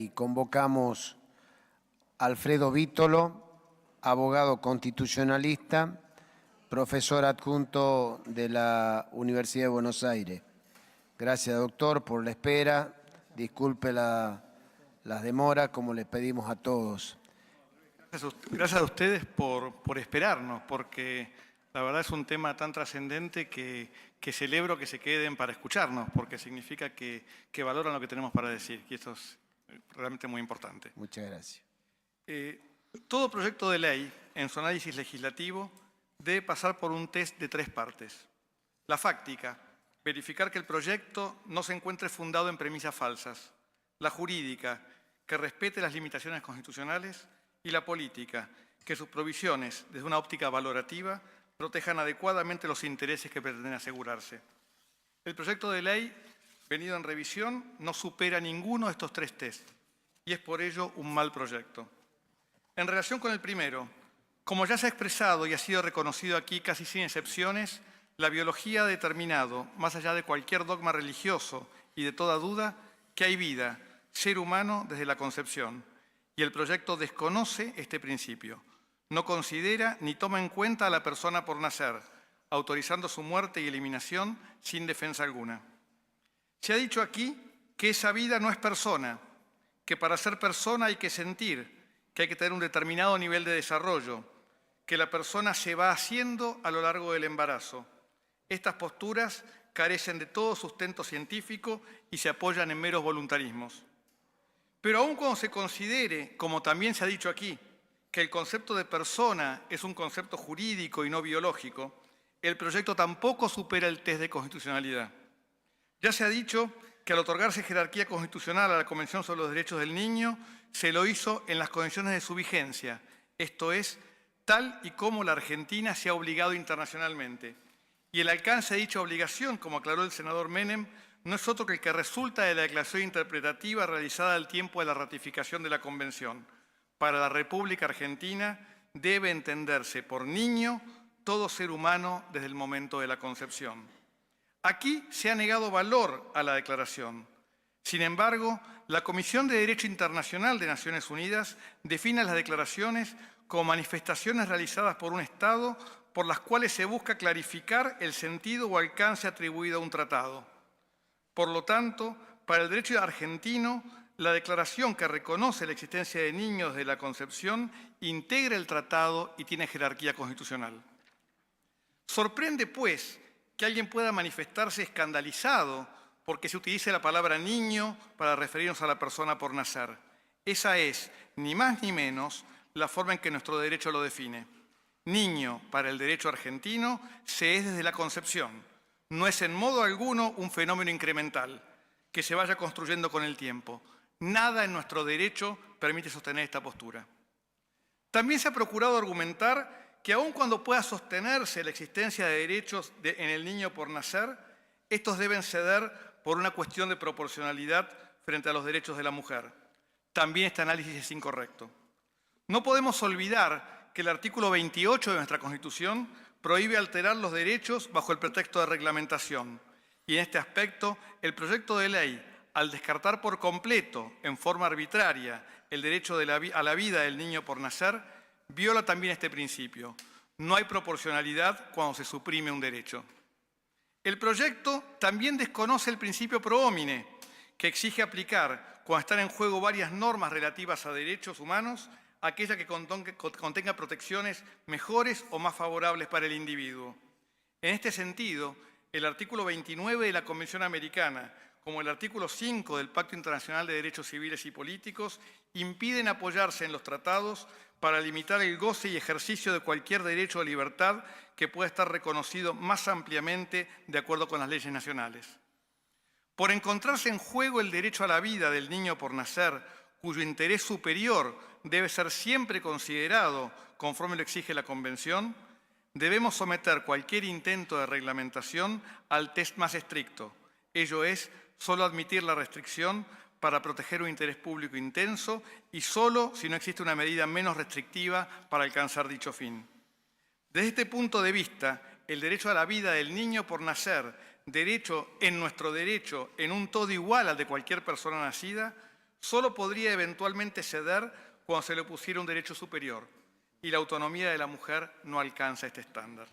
Y convocamos a Alfredo Vítolo, abogado constitucionalista, profesor adjunto de la Universidad de Buenos Aires. Gracias, doctor, por la espera. Disculpe las demoras, como les pedimos a todos. Gracias a ustedes por esperarnos, porque la verdad es un tema tan trascendente que celebro que se queden para escucharnos, porque significa que valoran lo que tenemos para decir, y esto es realmente muy importante. Muchas gracias. Todo proyecto de ley, en su análisis legislativo, debe pasar por un test de 3 partes. La fáctica, verificar que el proyecto no se encuentre fundado en premisas falsas. La jurídica, que respete las limitaciones constitucionales. Y la política, que sus provisiones, desde una óptica valorativa, protejan adecuadamente los intereses que pretenden asegurarse. El proyecto de ley, venido en revisión, no supera ninguno de estos 3 test, y es por ello un mal proyecto. En relación con el primero, como ya se ha expresado y ha sido reconocido aquí casi sin excepciones, la biología ha determinado, más allá de cualquier dogma religioso y de toda duda, que hay vida, ser humano desde la concepción. Y el proyecto desconoce este principio. No considera ni toma en cuenta a la persona por nacer, autorizando su muerte y eliminación sin defensa alguna. Se ha dicho aquí que esa vida no es persona, que para ser persona hay que sentir, que hay que tener un determinado nivel de desarrollo, que la persona se va haciendo a lo largo del embarazo. Estas posturas carecen de todo sustento científico y se apoyan en meros voluntarismos. Pero aun cuando se considere, como también se ha dicho aquí, que el concepto de persona es un concepto jurídico y no biológico, el proyecto tampoco supera el test de constitucionalidad. Ya se ha dicho que al otorgarse jerarquía constitucional a la Convención sobre los Derechos del Niño, se lo hizo en las condiciones de su vigencia, esto es, tal y como la Argentina se ha obligado internacionalmente. Y el alcance de dicha obligación, como aclaró el senador Menem, no es otro que el que resulta de la declaración interpretativa realizada al tiempo de la ratificación de la Convención. Para la República Argentina debe entenderse por niño todo ser humano desde el momento de la concepción. Aquí se ha negado valor a la declaración. Sin embargo, la Comisión de Derecho Internacional de Naciones Unidas define las declaraciones como manifestaciones realizadas por un Estado por las cuales se busca clarificar el sentido o alcance atribuido a un tratado. Por lo tanto, para el derecho argentino, la declaración que reconoce la existencia de niños desde la concepción integra el tratado y tiene jerarquía constitucional. Sorprende, pues, que alguien pueda manifestarse escandalizado porque se utilice la palabra niño para referirnos a la persona por nacer. Esa es, ni más ni menos, la forma en que nuestro derecho lo define. Niño, para el derecho argentino, se es desde la concepción. No es en modo alguno un fenómeno incremental, que se vaya construyendo con el tiempo. Nada en nuestro derecho permite sostener esta postura. También se ha procurado argumentar que aun cuando pueda sostenerse la existencia de derechos en el niño por nacer, estos deben ceder por una cuestión de proporcionalidad frente a los derechos de la mujer. También este análisis es incorrecto. No podemos olvidar que el artículo 28 de nuestra Constitución prohíbe alterar los derechos bajo el pretexto de reglamentación. Y en este aspecto, el proyecto de ley, al descartar por completo, en forma arbitraria, el derecho a la vida del niño por nacer, viola también este principio. No hay proporcionalidad cuando se suprime un derecho. El proyecto también desconoce el principio pro homine, que exige aplicar, cuando están en juego varias normas relativas a derechos humanos, aquella que contenga protecciones mejores o más favorables para el individuo. En este sentido, el artículo 29 de la Convención Americana, como el artículo 5 del Pacto Internacional de Derechos Civiles y Políticos, impiden apoyarse en los tratados para limitar el goce y ejercicio de cualquier derecho a libertad que pueda estar reconocido más ampliamente de acuerdo con las leyes nacionales. Por encontrarse en juego el derecho a la vida del niño por nacer, cuyo interés superior debe ser siempre considerado conforme lo exige la Convención, debemos someter cualquier intento de reglamentación al test más estricto, ello es, solo admitir la restricción para proteger un interés público intenso y solo si no existe una medida menos restrictiva para alcanzar dicho fin. Desde este punto de vista, el derecho a la vida del niño por nacer, derecho en nuestro derecho en un todo igual al de cualquier persona nacida, solo podría eventualmente ceder cuando se le opusiera un derecho superior, y la autonomía de la mujer no alcanza este estándar.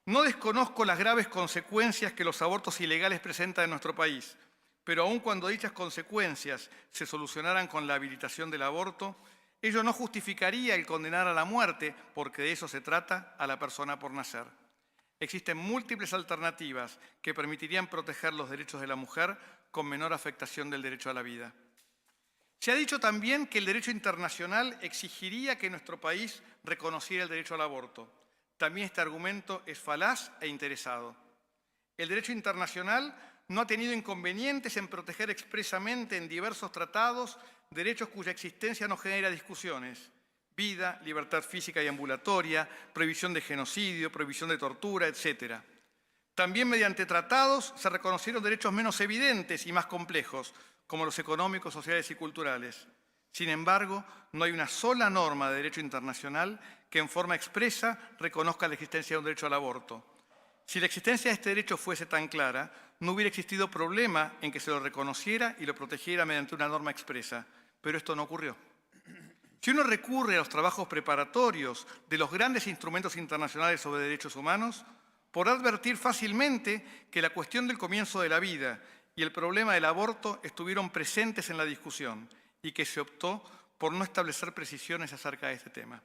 No desconozco las graves consecuencias que los abortos ilegales presentan en nuestro país, pero aun cuando dichas consecuencias se solucionaran con la habilitación del aborto, ello no justificaría el condenar a la muerte, porque de eso se trata, a la persona por nacer. Existen múltiples alternativas que permitirían proteger los derechos de la mujer con menor afectación del derecho a la vida. Se ha dicho también que el derecho internacional exigiría que nuestro país reconociera el derecho al aborto. También este argumento es falaz e interesado. El derecho internacional no ha tenido inconvenientes en proteger expresamente en diversos tratados derechos cuya existencia no genera discusiones: vida, libertad física y ambulatoria, prohibición de genocidio, prohibición de tortura, etc. También mediante tratados se reconocieron derechos menos evidentes y más complejos, como los económicos, sociales y culturales. Sin embargo, no hay una sola norma de derecho internacional que en forma expresa reconozca la existencia de un derecho al aborto. Si la existencia de este derecho fuese tan clara, no hubiera existido problema en que se lo reconociera y lo protegiera mediante una norma expresa, pero esto no ocurrió. Si uno recurre a los trabajos preparatorios de los grandes instrumentos internacionales sobre derechos humanos, podrá advertir fácilmente que la cuestión del comienzo de la vida y el problema del aborto estuvieron presentes en la discusión y que se optó por no establecer precisiones acerca de este tema.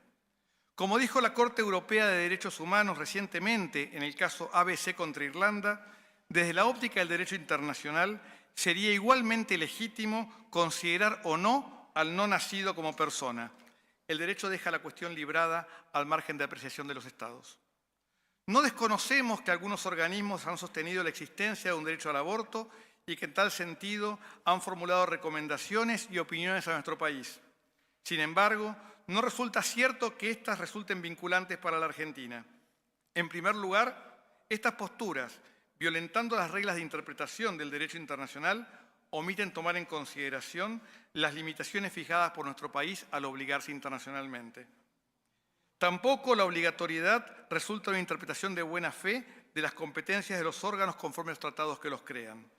Como dijo la Corte Europea de Derechos Humanos recientemente en el caso ABC contra Irlanda, desde la óptica del derecho internacional sería igualmente legítimo considerar o no al no nacido como persona. El derecho deja la cuestión librada al margen de apreciación de los Estados. No desconocemos que algunos organismos han sostenido la existencia de un derecho al aborto y que en tal sentido han formulado recomendaciones y opiniones a nuestro país. Sin embargo, no resulta cierto que éstas resulten vinculantes para la Argentina. En primer lugar, estas posturas, violentando las reglas de interpretación del derecho internacional, omiten tomar en consideración las limitaciones fijadas por nuestro país al obligarse internacionalmente. Tampoco la obligatoriedad resulta una interpretación de buena fe de las competencias de los órganos conforme a los tratados que los crean.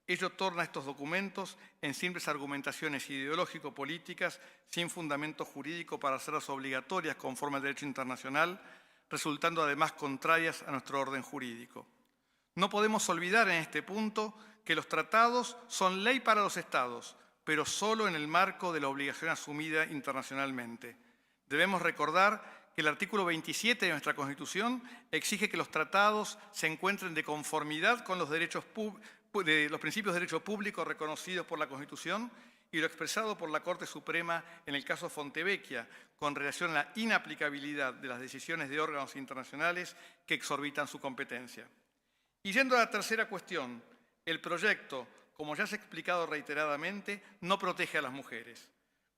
Ello torna estos documentos en simples argumentaciones ideológico-políticas sin fundamento jurídico para hacerlas obligatorias conforme al derecho internacional, resultando además contrarias a nuestro orden jurídico. No podemos olvidar en este punto que los tratados son ley para los Estados, pero solo en el marco de la obligación asumida internacionalmente. Debemos recordar que el artículo 27 de nuestra Constitución exige que los tratados se encuentren de conformidad con los principios de derecho público reconocidos por la Constitución y lo expresado por la Corte Suprema en el caso Fontevecchia, con relación a la inaplicabilidad de las decisiones de órganos internacionales que exorbitan su competencia. Y yendo a la tercera cuestión, el proyecto, como ya se ha explicado reiteradamente, no protege a las mujeres.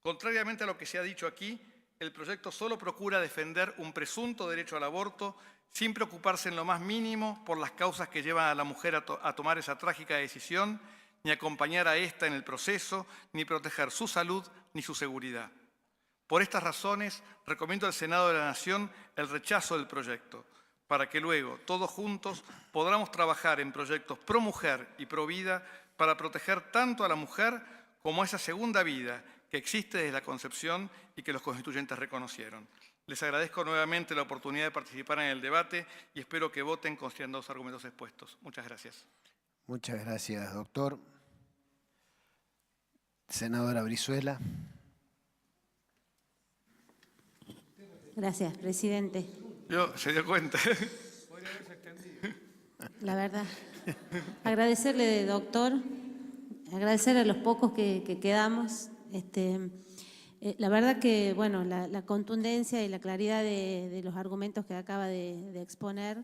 Contrariamente a lo que se ha dicho aquí, el proyecto solo procura defender un presunto derecho al aborto sin preocuparse en lo más mínimo por las causas que llevan a la mujer a tomar esa trágica decisión, ni acompañar a ésta en el proceso, ni proteger su salud ni su seguridad. Por estas razones, recomiendo al Senado de la Nación el rechazo del proyecto, para que luego, todos juntos, podamos trabajar en proyectos pro mujer y pro vida para proteger tanto a la mujer como a esa segunda vida que existe desde la concepción y que los constituyentes reconocieron. Les agradezco nuevamente la oportunidad de participar en el debate y espero que voten considerando los argumentos expuestos. Muchas gracias. Muchas gracias, doctor. Senadora Brizuela. Gracias, presidente. Se dio cuenta. La verdad, agradecerle, doctor, agradecer a los pocos que quedamos. La verdad que, bueno, la contundencia y la claridad de los argumentos que acaba de exponer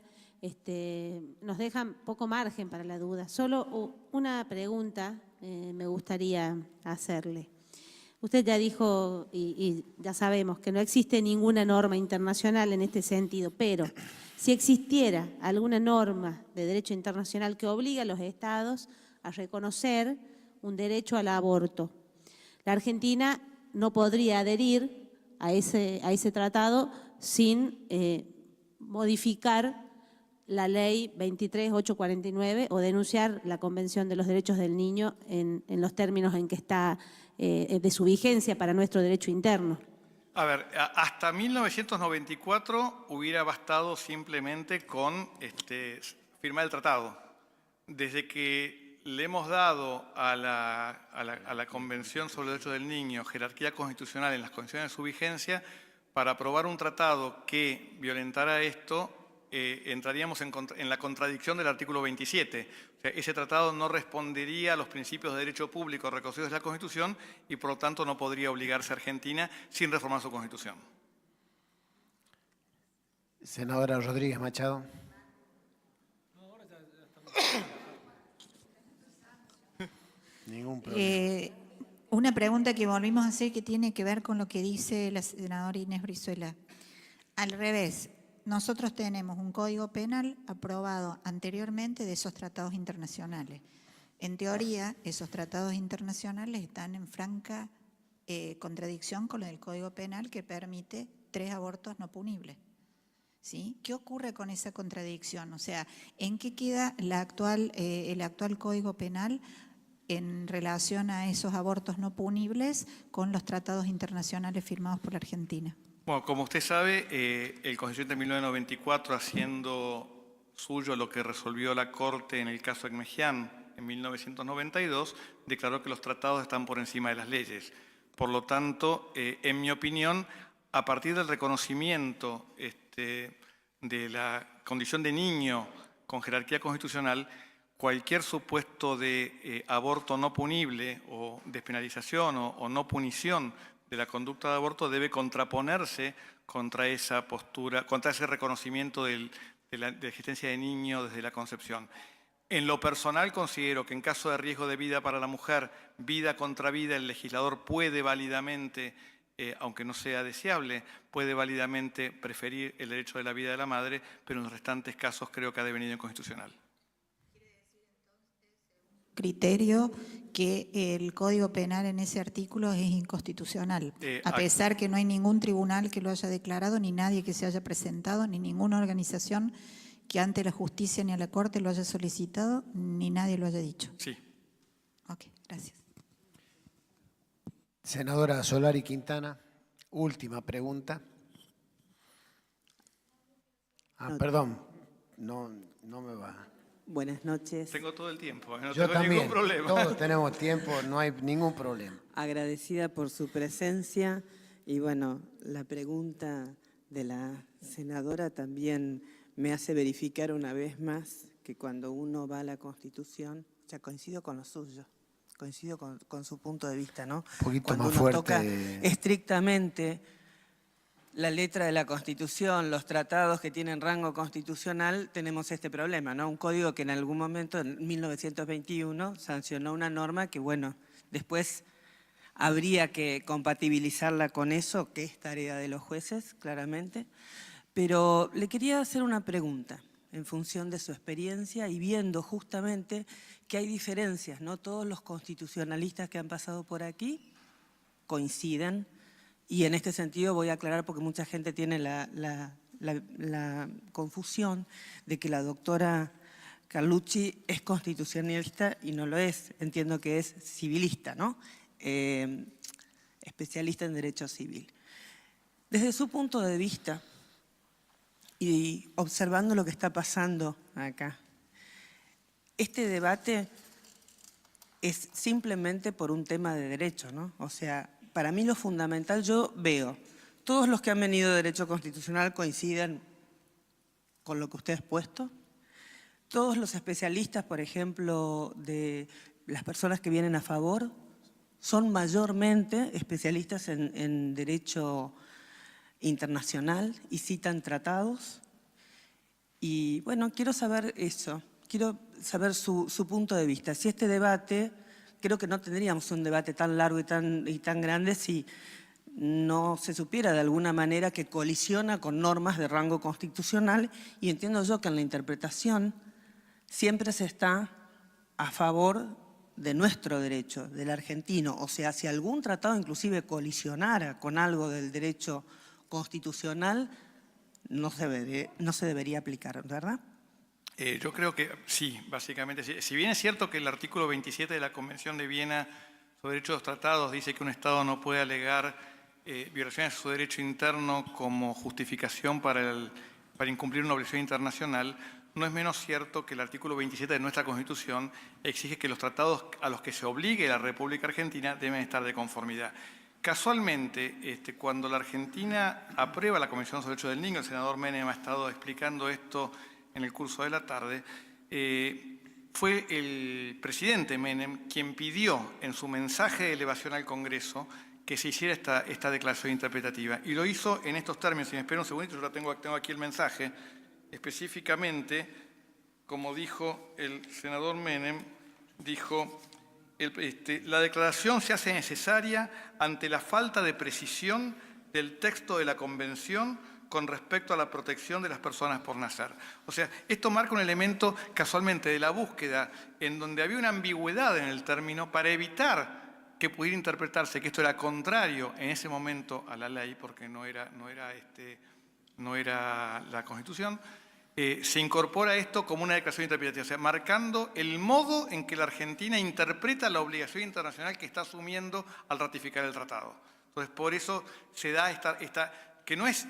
nos dejan poco margen para la duda. Solo una pregunta me gustaría hacerle. Usted ya dijo, y ya sabemos, que no existe ninguna norma internacional en este sentido, pero si existiera alguna norma de derecho internacional que obliga a los Estados a reconocer un derecho al aborto, la Argentina no podría adherir a ese tratado sin modificar la ley 23.849 o denunciar la Convención de los Derechos del Niño en los términos en que está de su vigencia para nuestro derecho interno. A ver, hasta 1994 hubiera bastado simplemente con firmar el tratado. Desde que le hemos dado a la Convención sobre los Derechos del Niño jerarquía constitucional en las condiciones de su vigencia, para aprobar un tratado que violentara esto, entraríamos en la contradicción del artículo 27. O sea, ese tratado no respondería a los principios de derecho público reconocidos en la Constitución y, por lo tanto, no podría obligarse a Argentina sin reformar su Constitución. Senadora Rodríguez Machado. Ningún problema. Una pregunta que volvimos a hacer que tiene que ver con lo que dice la senadora Inés Brizuela. Al revés, nosotros tenemos un código penal aprobado anteriormente de esos tratados internacionales. En teoría, esos tratados internacionales están en franca contradicción con el código penal que permite 3 abortos no punibles. ¿Sí? ¿Qué ocurre con esa contradicción? O sea, ¿en qué queda el actual código penal en relación a esos abortos no punibles con los tratados internacionales firmados por la Argentina? Bueno, como usted sabe, el Constituyente de 1994, haciendo suyo lo que resolvió la Corte en el caso Ekmejian en 1992, declaró que los tratados están por encima de las leyes. Por lo tanto, en mi opinión, a partir del reconocimiento de la condición de niño con jerarquía constitucional, cualquier supuesto de aborto no punible o despenalización o no punición de la conducta de aborto debe contraponerse contra esa postura, contra ese reconocimiento de la existencia de niño desde la concepción. En lo personal considero que en caso de riesgo de vida para la mujer, vida contra vida, el legislador puede válidamente, aunque no sea deseable, puede válidamente preferir el derecho de la vida de la madre, pero en los restantes casos creo que ha devenido inconstitucional. Criterio que el Código Penal en ese artículo es inconstitucional, a pesar que no hay ningún tribunal que lo haya declarado, ni nadie que se haya presentado, ni ninguna organización que ante la justicia ni a la Corte lo haya solicitado, ni nadie lo haya dicho. Sí. Ok, gracias. Senadora Solari Quintana, última pregunta. Perdón, no me va. Buenas noches. Tengo todo el tiempo, no Yo tengo también, ningún problema. todos tenemos tiempo, no hay ningún problema. Agradecida por su presencia y bueno, la pregunta de la senadora también me hace verificar una vez más que cuando uno va a la Constitución, ya coincido con lo suyo, coincido con su punto de vista, ¿no? Un poquito cuando más uno fuerte. toca estrictamente la letra de la Constitución, los tratados que tienen rango constitucional, tenemos este problema, ¿no? Un código que en algún momento, en 1921, sancionó una norma que, bueno, después habría que compatibilizarla con eso, que es tarea de los jueces, claramente. Pero le quería hacer una pregunta en función de su experiencia y viendo justamente que hay diferencias, ¿no? Todos los constitucionalistas que han pasado por aquí coinciden. Y en este sentido voy a aclarar porque mucha gente tiene la confusión de que la doctora Carlucci es constitucionalista y no lo es. Entiendo que es civilista, ¿no? Especialista en derecho civil. Desde su punto de vista y observando lo que está pasando acá, este debate es simplemente por un tema de derecho, ¿no? O sea, para mí lo fundamental, yo veo, todos los que han venido de Derecho Constitucional coinciden con lo que usted ha expuesto. Todos los especialistas, por ejemplo, de las personas que vienen a favor, son mayormente especialistas en Derecho Internacional y citan tratados. Y bueno, quiero saber eso, quiero saber su punto de vista. Si este debate... Creo que no tendríamos un debate tan largo y tan grande si no se supiera de alguna manera que colisiona con normas de rango constitucional y entiendo yo que en la interpretación siempre se está a favor de nuestro derecho, del argentino. O sea, si algún tratado inclusive colisionara con algo del derecho constitucional, no se debería aplicar, ¿verdad? Yo creo que sí, básicamente sí. Si bien es cierto que el artículo 27 de la Convención de Viena sobre Derechos de los Tratados dice que un Estado no puede alegar violaciones a su derecho interno como justificación para incumplir una obligación internacional, no es menos cierto que el artículo 27 de nuestra Constitución exige que los tratados a los que se obligue la República Argentina deben estar de conformidad. Casualmente, cuando la Argentina aprueba la Convención sobre Derechos del Niño, el senador Menem ha estado explicando esto en el curso de la tarde, fue el presidente Menem quien pidió en su mensaje de elevación al Congreso que se hiciera esta declaración interpretativa. Y lo hizo en estos términos. Si me espera un segundito, yo tengo aquí el mensaje. Específicamente, como dijo el senador Menem, dijo, la declaración se hace necesaria ante la falta de precisión del texto de la Convención con respecto a la protección de las personas por nacer. O sea, esto marca un elemento casualmente de la búsqueda en donde había una ambigüedad en el término para evitar que pudiera interpretarse que esto era contrario en ese momento a la ley, porque no era la Constitución. Se incorpora esto como una declaración interpretativa, o sea, marcando el modo en que la Argentina interpreta la obligación internacional que está asumiendo al ratificar el tratado. Entonces, por eso se da esta que no es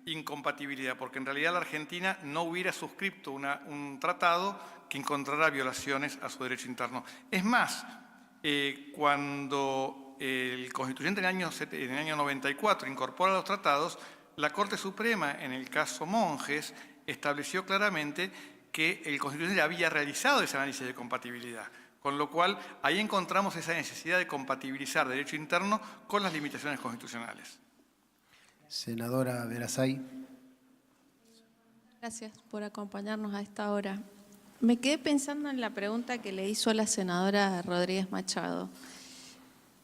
incompatibilidad, porque en realidad la Argentina no hubiera suscrito un tratado que encontrara violaciones a su derecho interno. Es más, cuando el constituyente en el año 94 incorpora los tratados, la Corte Suprema, en el caso Monjes, estableció claramente que el constituyente había realizado ese análisis de compatibilidad. Con lo cual, ahí encontramos esa necesidad de compatibilizar derecho interno con las limitaciones constitucionales. Senadora Verazay. Gracias por acompañarnos a esta hora. Me quedé pensando en la pregunta que le hizo la senadora Rodríguez Machado.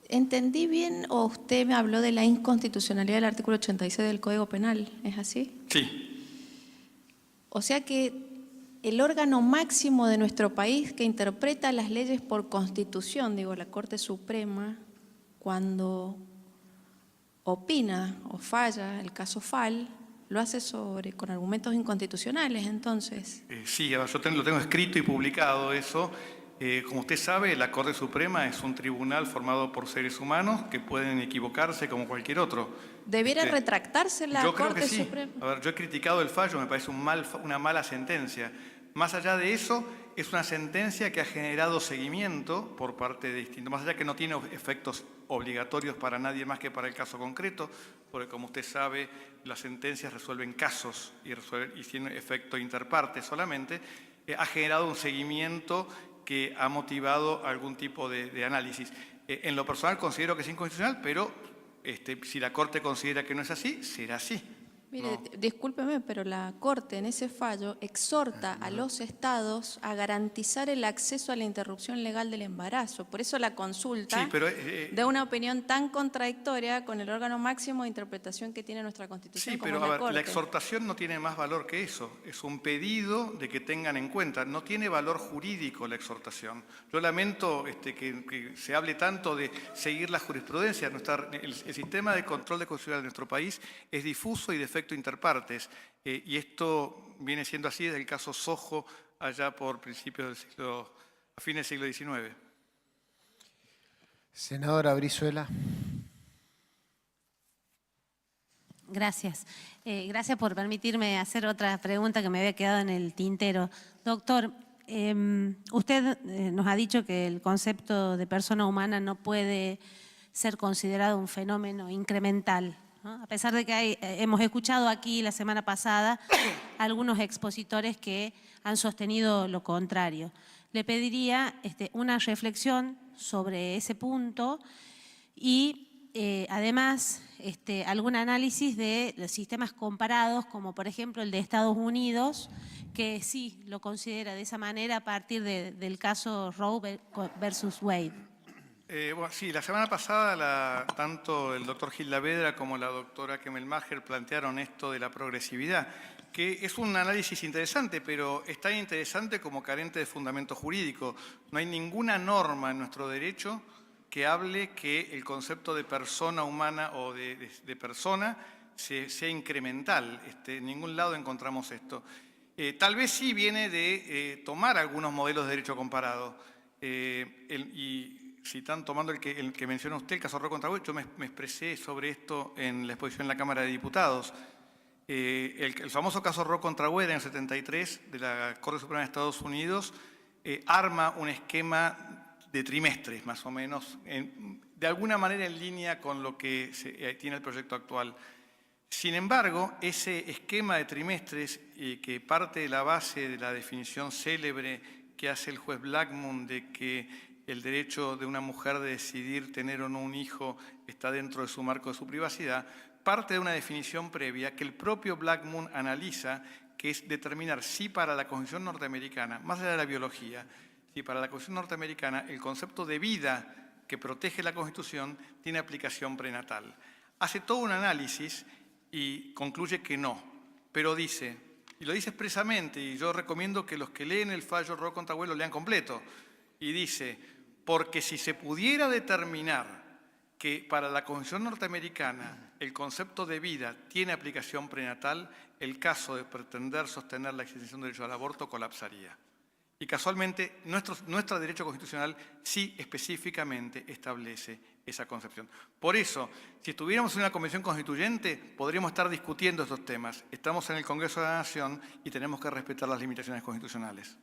¿Entendí bien o usted me habló de la inconstitucionalidad del artículo 86 del Código Penal? ¿Es así? Sí. O sea que el órgano máximo de nuestro país que interpreta las leyes por Constitución, digo, la Corte Suprema, cuando opina o falla el caso FAL, lo hace con argumentos inconstitucionales, entonces. Sí, yo lo tengo escrito y publicado eso. Como usted sabe, la Corte Suprema es un tribunal formado por seres humanos que pueden equivocarse como cualquier otro. ¿Debiera retractarse la Yo creo Corte que sí. Suprema? A ver, yo he criticado el fallo, me parece una mala sentencia. Más allá de eso, es una sentencia que ha generado seguimiento por parte de distintos, más allá que no tiene efectos obligatorios para nadie más que para el caso concreto, porque como usted sabe, las sentencias resuelven casos y tienen efecto interparte solamente, ha generado un seguimiento que ha motivado algún tipo de análisis. En lo personal considero que es inconstitucional, pero si la Corte considera que no es así, será así. Mire, discúlpeme, pero la Corte en ese fallo exhorta a los estados a garantizar el acceso a la interrupción legal del embarazo. Por eso la consulta Sí, pero, da una opinión tan contradictoria con el órgano máximo de interpretación que tiene nuestra Constitución. Sí, como pero la a ver, Corte. la exhortación no tiene más valor que eso. Es un pedido de que tengan en cuenta. No tiene valor jurídico la exhortación. Yo lamento que se hable tanto de seguir la jurisprudencia. El sistema de control de constitucional de nuestro país es difuso y de efecto interpartes. Y esto viene siendo así desde el caso Sojo, allá por principios del siglo, a fines del siglo XIX. Senadora Brizuela. Gracias. Gracias por permitirme hacer otra pregunta que me había quedado en el tintero. Doctor, usted nos ha dicho que el concepto de persona humana no puede ser considerado un fenómeno incremental, ¿no? A pesar de que hemos escuchado aquí la semana pasada algunos expositores que han sostenido lo contrario. Le pediría una reflexión sobre ese punto y además algún análisis de los sistemas comparados, como por ejemplo el de Estados Unidos, que sí lo considera de esa manera a partir del caso Roe versus Wade. Bueno, sí, la semana pasada tanto el doctor Gil Lavedra como la doctora Kemmelmacher plantearon esto de la progresividad, que es un análisis interesante, pero es tan interesante como carente de fundamento jurídico. No hay ninguna norma en nuestro derecho que hable que el concepto de persona humana o de persona sea incremental. En ningún lado encontramos esto. Tal vez sí viene de tomar algunos modelos de derecho comparado. Y si están tomando el que menciona usted, el caso Roe contra Wade, yo me expresé sobre esto en la exposición en la Cámara de Diputados. El famoso caso Roe contra Wade en el 73 de la Corte Suprema de Estados Unidos arma un esquema de trimestres, más o menos, de alguna manera en línea con lo que tiene el proyecto actual. Sin embargo, ese esquema de trimestres, que parte de la base de la definición célebre que hace el juez Blackmun de que el derecho de una mujer de decidir tener o no un hijo está dentro de su marco de su privacidad, parte de una definición previa que el propio Blackmun analiza, que es determinar si para la Constitución norteamericana, más allá de la biología, si para la Constitución norteamericana el concepto de vida que protege la Constitución tiene aplicación prenatal. Hace todo un análisis y concluye que no, pero dice, y lo dice expresamente, y yo recomiendo que los que leen el fallo Roe contra Wade lo lean completo, y dice, porque si se pudiera determinar que para la Constitución norteamericana el concepto de vida tiene aplicación prenatal, el caso de pretender sostener la existencia del derecho al aborto colapsaría. Y casualmente, nuestro derecho constitucional sí específicamente establece esa concepción. Por eso, si estuviéramos en una convención constituyente, podríamos estar discutiendo estos temas. Estamos en el Congreso de la Nación y tenemos que respetar las limitaciones constitucionales.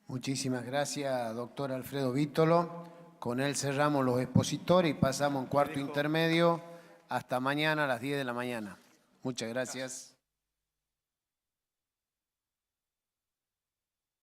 Muchísimas gracias, doctor Alfredo Vítolo. Con él cerramos los expositores y pasamos a un cuarto intermedio. Hasta mañana a las 10 de la mañana. Muchas gracias.